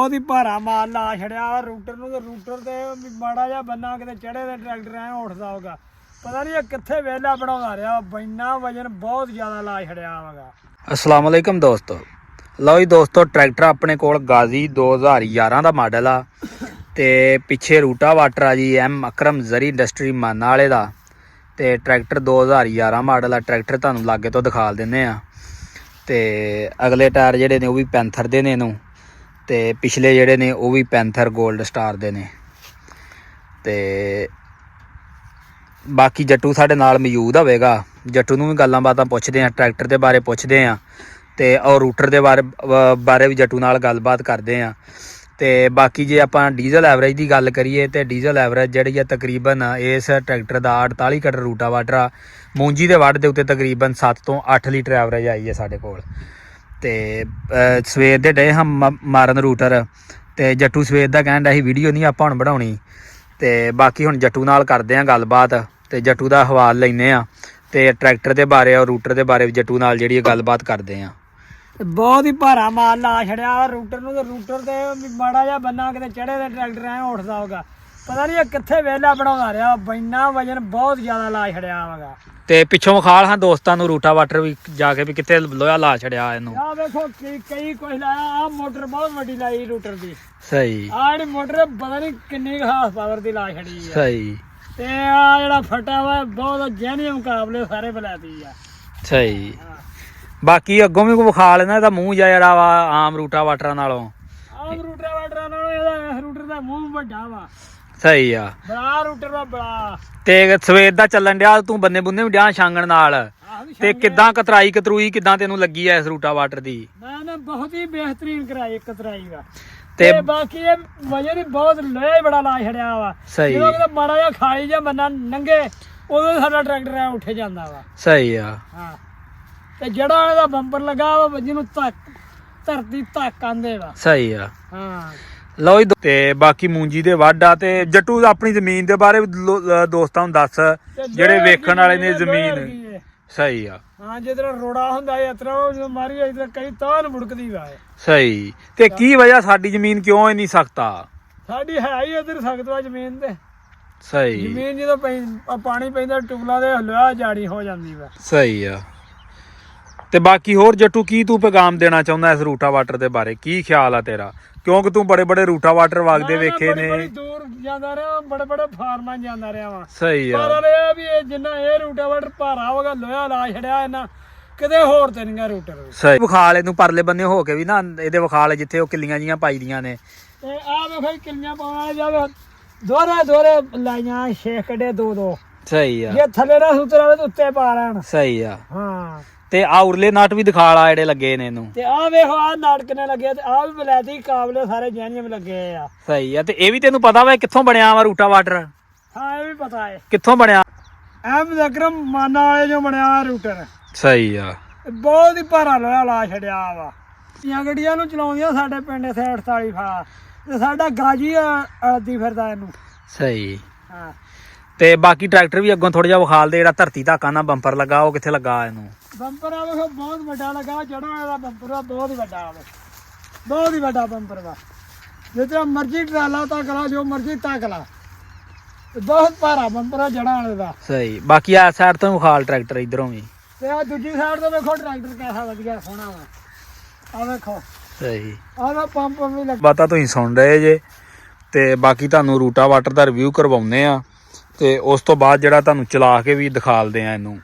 बहुत ही भारा माल ला छड़िया रूटर नूं ते रूटर ते माड़ा जिहा बन्ना किते चढ़े ते ट्रैक्टर ऐ उठदा होगा पता नहीं कित्थे वेला बनाउंदा रिहा बैना वजन बहुत ज़्यादा ला छड़िया होगा। अस्सलाम वालेकुम दोस्तों, लो जी दोस्तों ट्रैक्टर अपने कोल गाजी 2011 का मॉडल आ ते पिछे रूटा वाटर आ जी एम अकरम जरी इंडस्ट्री माना वाले का ते ट्रैक्टर 2011 मॉडल आ। ट्रैक्टर तुहानूं लागे तो दिखा दिंदे आ ते अगले टायर जिहड़े ने वो भी पैंथर दे ने नूं ते पिछले जिहड़े ने वो भी पैंथर गोल्ड स्टार दे ने ते बाकी जट्टू साडे नाल मौजूद होवेगा। जट्टू नूं भी गल्लां बातां पुछदे आ, ट्रैक्टर दे बारे पुछदे आ ते और रूटर दे बारे भी जट्टू नाल गलबात करदे आ। ते बाकी जे आपां डीजल एवरेज की गल करिए तो डीजल एवरेज जिहड़ी आ तकरीबन इस ट्रैक्टर का 48 कटर रूटा वाटर आ। मूंजी दे वड़ दे उत्ते तकरीबन 7 तो 8 लीटर एवरेज आई है साडे कोल ते सवेर दे डे हम मारन रूटर ते जट्टू सवेर दा कहण डया सी वीडियो नहीं आपां हुण बनाउणी ते बाकी हुण जट्टू नाल करदे आ गलबात ते जट्टू दा हवाल लैने आ ते ट्रैक्टर दे बारे और रूटर दे बारे जट्टू नाल जिहड़ी गलबात करदे आ। बहुत ही भारा माल ला छड़िया रूटर नूं ते रूटर ते माड़ा जिहा बन्ना किते चढ़े ते ट्रैक्टर ऐ उठदा होगा पता नहीं कित्थे वेला बनाउंदा रिहा बैना वजन बहुत ज़्यादा ला छड़िया होगा। ते पिछों विखाल हां दोस्तां नूं रूटा वाटर भी जाके भी कित्थे लोहा ला छड़िया इहनूं। आ देखो कई कुछ लाया आ मोटर बहुत वड्डी लाई रूटर दी सही आ जिहड़ी मोटर पता नहीं किन्नी हार्स पावर दी ला छड़ी है सही ते आ जिहड़ा फटा वा बहुत जैनी मुकाबले सारे बलाती आ सही। बाकी अगों भी विखा लेना इहदा मूंह जिहड़ा वा आम रूटा वाटरां नालों आम रूटर वाटरां नालों इहदा रूटर दा मूंह वड्डा वा सही आ। बड़ा रूटर वा बड़ा ते सवेर दा ਚੱਲਣ ਡਿਆ ਤੂੰ ਬੰਨੇ ਬੁੰਨੇ ਵੀ ਡਿਆ ਛਾਂਗਣ ਨਾਲ ਤੇ ਕਿੱਦਾਂ ਕਤਰਾਈ ਕਿੱਦਾਂ ਤੈਨੂੰ ਲੱਗੀ ਐ ਇਸ ਰੂਟਾ ਵਾਟਰ ਦੀ? ना बहुत ही बेहतरीन कराई कतराई वा ते ते बाकी ये वजन ही बहुत लोहा ही बड़ा ला छड़िया वा सही ਜਦੋਂ ਕਿਤੇ ਮਾੜਾ ਜਿਹਾ ਖਾਲੀ ਜਿਹਾ ਬੰਦਾ ਨੰਗੇ ਉਦੋਂ ਸਾਡਾ ਟਰੈਕਟਰ ਐ ਉੱਠ ਜਾਂਦਾ ਵਾ। ਸਹੀ ਆ। ਹਾਂ ਤੇ ਜਿਹੜਾ ਇਹਦਾ ਬੰਪਰ ਲੱਗਾ ਵਾ ਜਿਹਨੂੰ ਧਰਤੀ ਧੱਕ ਆਂਦੇ ਵਾ। ਸਹੀ ਆ। ਹਾਂ ਲਓ ਜੀ ਤੇ ਬਾਕੀ ਮੂੰਜੀ ਦੇ ਵਾਢਾ ਤੇ ਜੱਟੂ ਆਪਣੀ ਜ਼ਮੀਨ ਦੇ ਬਾਰੇ ਦੋਸਤਾਂ ਨੂੰ ਦੱਸ ਜਿਹੜੇ ਵੇਖਣ ਵਾਲੇ ਨੇ ਜ਼ਮੀਨ। ਸਹੀ ਆ। ਹਾਂ ਜਿੱਦਾਂ ਰੋੜਾ ਹੁੰਦਾ ਹੈ ਇਤਰਾ ਜਦੋਂ ਮਾਰੀ ਇਤਰਾ ਕਈ ਤਾਂ ਮੁੜਕਦੀ ਵਾ। ਸਹੀ। ਤੇ ਕੀ ਵਜ੍ਹਾ ਸਾਡੀ ਜ਼ਮੀਨ ਕਿਉਂ ਇੰਨੀ ਸਖਤ ਆ? ਸਾਡੀ ਹੈ ਹੀ ਇਧਰ ਸਖਤ ਵਾ ਜ਼ਮੀਨ ਤੇ। ਸਹੀ। ਜ਼ਮੀਨ ਜਦੋਂ ਪਾਣੀ ਪੈਂਦਾ ਟੁਕਲਾ ਦੇ ਲੋਹਾ ਜਾੜੀ ਹੋ ਜਾਂਦੀ ਵਾ। ਸਹੀ ਆ। ਤੇ ਬਾਕੀ ਹੋਰ ਜੱਟੂ ਕੀ ਤੂੰ ਪੈਗਾਮ ਦੇਣਾ ਚਾਹੁੰਦਾ ਇਸ ਰੂਟਾ ਵਾਟਰ ਦੇ ਬਾਰੇ? ਕੀ ਖਿਆਲ ਆ ਤੇਰਾ? ਕਿਉਂਕਿ ਤੂੰ ਬੜੇ ਬੜੇ ਰੂਟਾ ਵਾਟਰ ਵਗਦੇ ਵੇਖੇ ਨੇ। ਬੜੀ ਦੂਰ ਜਾਂਦਾ ਰਿਹਾ ਬੜੇ ਬੜੇ ਫਾਰਮਾਂ ਜਾਂਦਾ ਰਿਹਾ ਵਾ। ਸਹੀ ਆ। ਪਰ ਇਹ ਵੀ ਜਿੰਨਾ ਇਹ ਰੂਟਾ ਵਾਟਰ ਭਾਰਾ ਹੋਗਾ ਲੋਹਾ ਲਾ ਛੜਿਆ ਇਹਨਾਂ ਕਿਤੇ ਹੋਰ ਤੇ ਨਹੀਂਗਾ ਰੂਟਰ। ਸਹੀ। ਵਿਖਾਲ ਇਹਨੂੰ ਪਰਲੇ ਬੰਨੇ ਹੋ ਕੇ ਵੀ ਨਾ ਇਹਦੇ ਵਿਖਾਲ ਜਿੱਥੇ ਉਹ ਕਿੱਲੀਆਂ ਜੀਆਂ ਪਾਈ ਦੀਆਂ ਨੇ ਤੇ ਆ ਵੇਖੋ ਕਿੱਲੀਆਂ ਪਾਉਣਾ ਜਾਵੇ ਦੋਰੇ ਲਾਈਆਂ 6 ਕੱਢੇ 2 ਸਹੀ ਆ। ਜੇ ਥੱਲੇ ਨਾ ਸੁਤਰ ਆਵੇ ਤਾਂ ਉੱਤੇ ਪਾ ਲੈਣ। ਸਹੀ ਆ। ਹਾਂ ਤੇ ਆ ਉਰਲੇ ਨਟ ਵੀ ਦਿਖਾਲ ਆ ਜਿਹੜੇ ਲੱਗੇ ਨੇ ਇਹਨੂੰ। ਤੇ ਆ ਵੇਖੋ ਆ ਨਾਟਕ ਨੇ ਲੱਗੇ ਤੇ ਆ ਵੀ ਬਲੈਤੀ ਕਾਬਲੇ ਸਾਰੇ ਜੈਨੀਅਮ ਲੱਗੇ ਆ। ਸਹੀ ਆ। ਤੇ ਇਹ ਵੀ ਤੈਨੂੰ ਪਤਾ ਵਾ ਕਿੱਥੋਂ ਬਣਿਆ ਵਾ ਰੂਟਾ ਵਾਟਰ? ਹਾਂ ਇਹ ਵੀ ਪਤਾ ਹੈ ਕਿੱਥੋਂ ਬਣਿਆ? ਐਮ ਅਕਰਮ ਮਾਨਾ ਵਾਲੇ ਜੋ ਬਣਿਆ ਰੂਟਰ। ਸਹੀ ਆ। ਬਹੁਤ ਹੀ ਭਾਰਾ ਲੋਹਾ ਲਾ ਛੜਿਆ ਵਾ। ਦੀਆਂ ਗੱਡੀਆਂ ਨੂੰ ਚਲਾਉਂਦੀਆਂ ਸਾਡੇ ਪਿੰਡ ਇੱਥੇ 48 ਫਾ ਤੇ ਸਾਡਾ ਗਾਜੀ ਅੜਦੀ ਫਿਰਦਾ ਇਹਨੂੰ। ਸਹੀ। ਹਾਂ ਤੇ ਬਾਕੀ ਟਰੈਕਟਰ ਵੀ ਅੱਗੋਂ ਥੋੜਾ ਜਿਹਾ ਵਿਖਾਲ ਦੇ ਜਿਹੜਾ ਧਰਤੀ ਧਾਕਾਂ ਨਾਲ ਬੰਪਰ ਲੱਗਾ ਉਹ ਕਿੱਥੇ ਲੱਗਾ ਇਹਨੂੰ? ਬੰਪਰ ਆ ਵੇਖੋ ਬਹੁਤ ਵੱਡਾ ਲੱਗਾ ਜੜੋਂ ਇਹਦਾ ਬੰਪਰ ਆ ਬਹੁਤ ਹੀ ਵੱਡਾ ਵਾ। ਬਹੁਤ ਹੀ ਵੱਡਾ ਬੰਪਰ ਵਾ। ਜਿੱਦਾਂ ਮਰਜ਼ੀ ਟਰਾਲਾ ਤੱਕ ਲਾ ਜੋ ਮਰਜ਼ੀ ਤੱਕ ਲਾ ਬਹੁਤ ਭਾਰਾ ਬੰਪਰ ਆ ਜੜਾਂ ਵਾਲੇ ਦਾ। ਸਹੀ। ਬਾਕੀ ਆ ਸਾਈਡ ਤੋਂ ਵਿਖਾਲ ਟਰੈਕਟਰ ਇਧਰੋਂ ਵੀ ਤੇ ਆ ਦੂਜੀ ਸਾਈਡ ਤੋਂ ਵੇਖੋ ਟਰੈਕਟਰ ਕਿਹਦਾ ਵਧੀਆ ਸੋਹਣਾ ਵਾ। ਆ ਵੇਖੋ। ਸਹੀ। ਆਹ ਪੰਪ ਵੀ ਲੱਗਾ। ਬਾਤਾਂ ਤੁਸੀਂ ਸੁਣ ਰਹੇ ਜੇ ਤੇ ਬਾਕੀ ਤੁਹਾਨੂੰ ਰੂਟਾ ਵਾਟਰ ਦਾ ਰਿਵਿਊ ਕਰਵਾਉਂਦੇ ਆ ਤੇ ਉਸ ਤੋਂ ਬਾਅਦ ਜਿਹੜਾ ਤੁਹਾਨੂੰ ਚਲਾ ਕੇ ਵੀ ਦਿਖਾਲਦੇ ਆ ਇਹਨੂੰ।